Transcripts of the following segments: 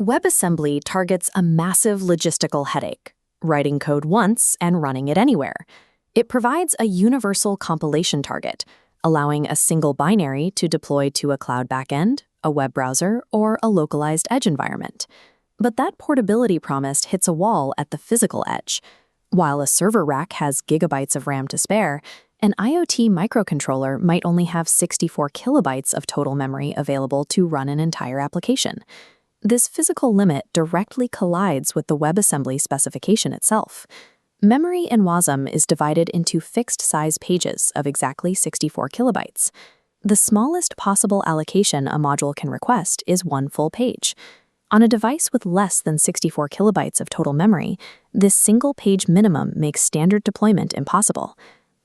WebAssembly targets a massive logistical headache, writing code once and running it anywhere. It provides a universal compilation target, allowing a single binary to deploy to a cloud backend, a web browser, or a localized edge environment. But that portability promise hits a wall at the physical edge. While a server rack has gigabytes of RAM to spare, an IoT microcontroller might only have 64 kilobytes of total memory available to run an entire application. This physical limit directly collides with the WebAssembly specification itself. Memory in WASM is divided into fixed-size pages of exactly 64 kilobytes. The smallest possible allocation a module can request is one full page. On a device with less than 64 kilobytes of total memory, this single-page minimum makes standard deployment impossible.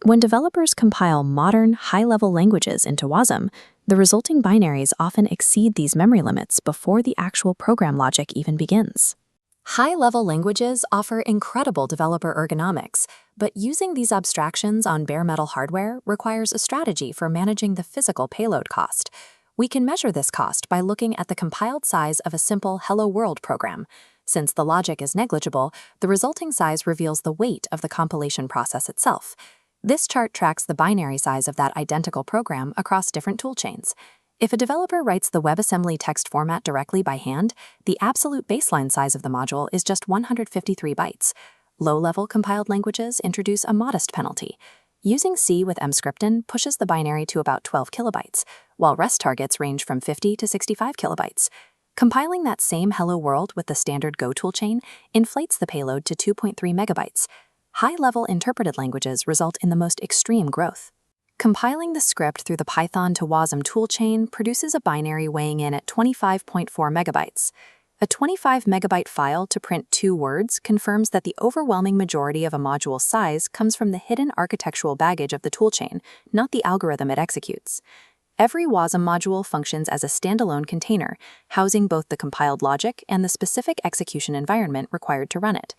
When developers compile modern, high-level languages into WASM, the resulting binaries often exceed these memory limits before the actual program logic even begins. High-level languages offer incredible developer ergonomics, but using these abstractions on bare-metal hardware requires a strategy for managing the physical payload cost. We can measure this cost by looking at the compiled size of a simple Hello World program. Since the logic is negligible, the resulting size reveals the weight of the compilation process itself. This chart tracks the binary size of that identical program across different toolchains. If a developer writes the WebAssembly text format directly by hand, the absolute baseline size of the module is just 153 bytes. Low-level compiled languages introduce a modest penalty. Using C with mscripton pushes the binary to about 12 kilobytes, while rest targets range from 50 to 65 kilobytes. Compiling that same Hello World with the standard Go toolchain inflates the payload to 2.3 megabytes. High-level interpreted languages result in the most extreme growth. Compiling the script through the Python to WASM toolchain produces a binary weighing in at 25.4 megabytes. A 25 megabyte file to print 2 words confirms that the overwhelming majority of a module's size comes from the hidden architectural baggage of the toolchain, not the algorithm it executes. Every WASM module functions as a standalone container, housing both the compiled logic and the specific execution environment required to run it.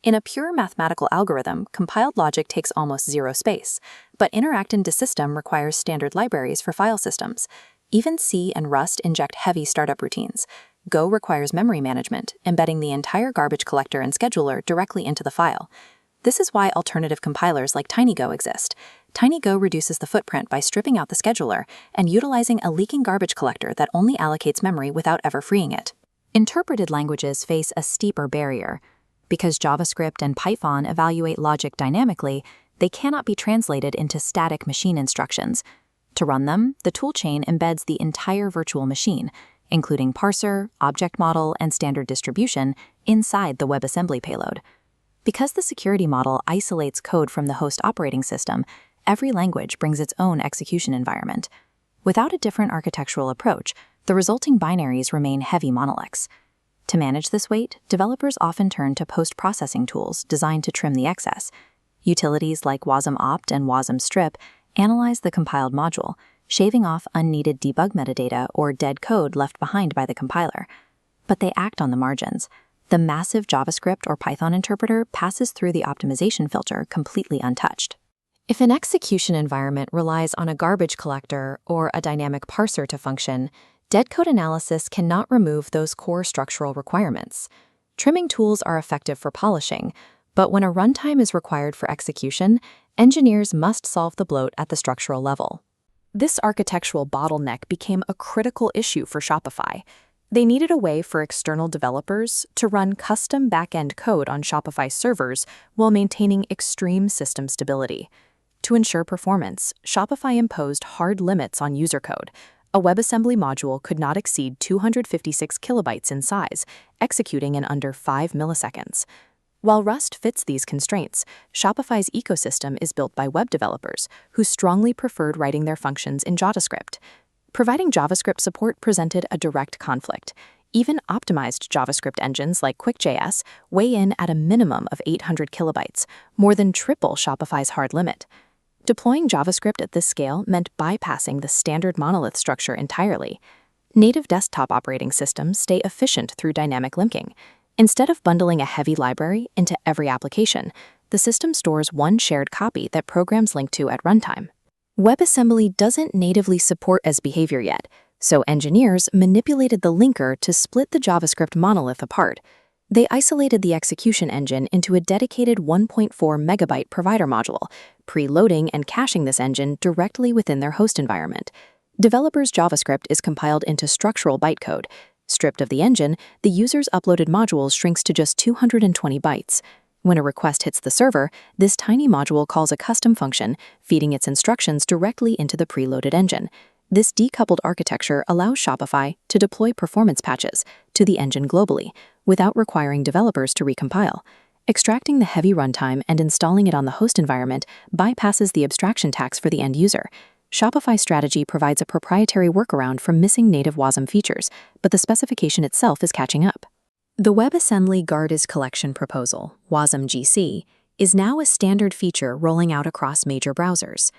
In a pure mathematical algorithm, compiled logic takes almost zero space, but interact-into-system requires standard libraries for file systems. Even C and Rust inject heavy startup routines. Go requires memory management, embedding the entire garbage collector and scheduler directly into the file. This is why alternative compilers like TinyGo exist. TinyGo reduces the footprint by stripping out the scheduler and utilizing a leaking garbage collector that only allocates memory without ever freeing it. Interpreted languages face a steeper barrier. Because JavaScript and Python evaluate logic dynamically, they cannot be translated into static machine instructions. To run them, the toolchain embeds the entire virtual machine, including parser, object model, and standard distribution, inside the WebAssembly payload. Because the security model isolates code from the host operating system, every language brings its own execution environment. Without a different architectural approach, the resulting binaries remain heavy monoliths. To manage this weight, developers often turn to post-processing tools designed to trim the excess. Utilities like wasm-opt and wasm-strip analyze the compiled module, shaving off unneeded debug metadata or dead code left behind by the compiler. But they act on the margins. The massive JavaScript or Python interpreter passes through the optimization filter completely untouched. If an execution environment relies on a garbage collector or a dynamic parser to function, dead code analysis cannot remove those core structural requirements. Trimming tools are effective for polishing, but when a runtime is required for execution, engineers must solve the bloat at the structural level. This architectural bottleneck became a critical issue for Shopify. They needed a way for external developers to run custom back-end code on Shopify servers while maintaining extreme system stability. To ensure performance, Shopify imposed hard limits on user code. A WebAssembly module could not exceed 256 kilobytes in size, executing in under 5 milliseconds. While Rust fits these constraints, Shopify's ecosystem is built by web developers who strongly preferred writing their functions in JavaScript. Providing JavaScript support presented a direct conflict. Even optimized JavaScript engines like Quick.js weigh in at a minimum of 800 kilobytes, more than triple Shopify's hard limit. Deploying JavaScript at this scale meant bypassing the standard monolith structure entirely. Native desktop operating systems stay efficient through dynamic linking. Instead of bundling a heavy library into every application, the system stores one shared copy that programs link to at runtime. WebAssembly doesn't natively support as behavior yet, So engineers manipulated the linker to split the JavaScript monolith apart. They isolated the execution engine into a dedicated 1.4 megabyte provider module, preloading and caching this engine directly within their host environment. Developers' JavaScript is compiled into structural bytecode. Stripped of the engine, the user's uploaded module shrinks to just 220 bytes. When a request hits the server, this tiny module calls a custom function, feeding its instructions directly into the preloaded engine. This decoupled architecture allows Shopify to deploy performance patches to the engine globally without requiring developers to recompile. Extracting the heavy runtime and installing it on the host environment bypasses the abstraction tax for the end user. Shopify's strategy provides a proprietary workaround for missing native WASM features, but the specification itself is catching up. The WebAssembly Guarded Collection proposal, wasm-gc, is now a standard feature rolling out across major browsers.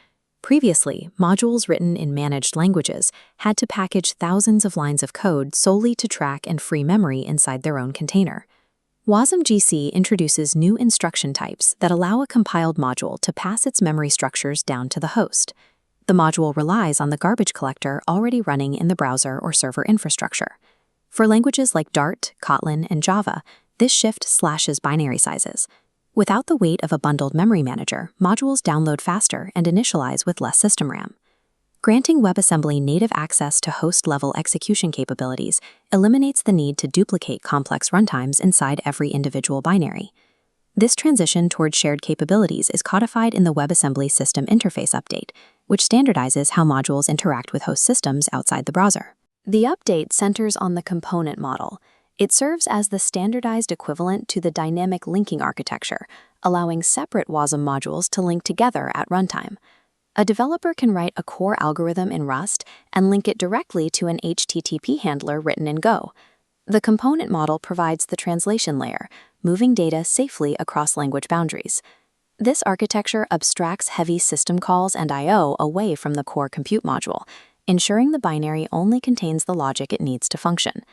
Previously, modules written in managed languages had to package thousands of lines of code solely to track and free memory inside their own container. wasm-gc introduces new instruction types that allow a compiled module to pass its memory structures down to the host. The module relies on the garbage collector already running in the browser or server infrastructure. For languages like Dart, Kotlin, and Java, this shift slashes binary sizes. Without the weight of a bundled memory manager, modules download faster and initialize with less system RAM. Granting WebAssembly native access to host-level execution capabilities eliminates the need to duplicate complex runtimes inside every individual binary. This transition toward shared capabilities is codified in the WebAssembly System Interface Update, which standardizes how modules interact with host systems outside the browser. The update centers on the component model. It serves as the standardized equivalent to the dynamic linking architecture, allowing separate WASM modules to link together at runtime. A developer can write a core algorithm in Rust and link it directly to an HTTP handler written in Go. The component model provides the translation layer, moving data safely across language boundaries. This architecture abstracts heavy system calls and I/O away from the core compute module, ensuring the binary only contains the logic it needs to function.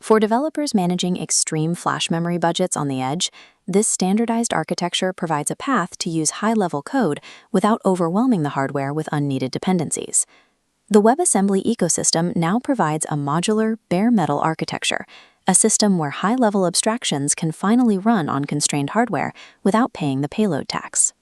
For developers managing extreme flash memory budgets on the edge, this standardized architecture provides a path to use high-level code without overwhelming the hardware with unneeded dependencies. The WebAssembly ecosystem now provides a modular, bare-metal architecture, a system where high-level abstractions can finally run on constrained hardware without paying the payload tax.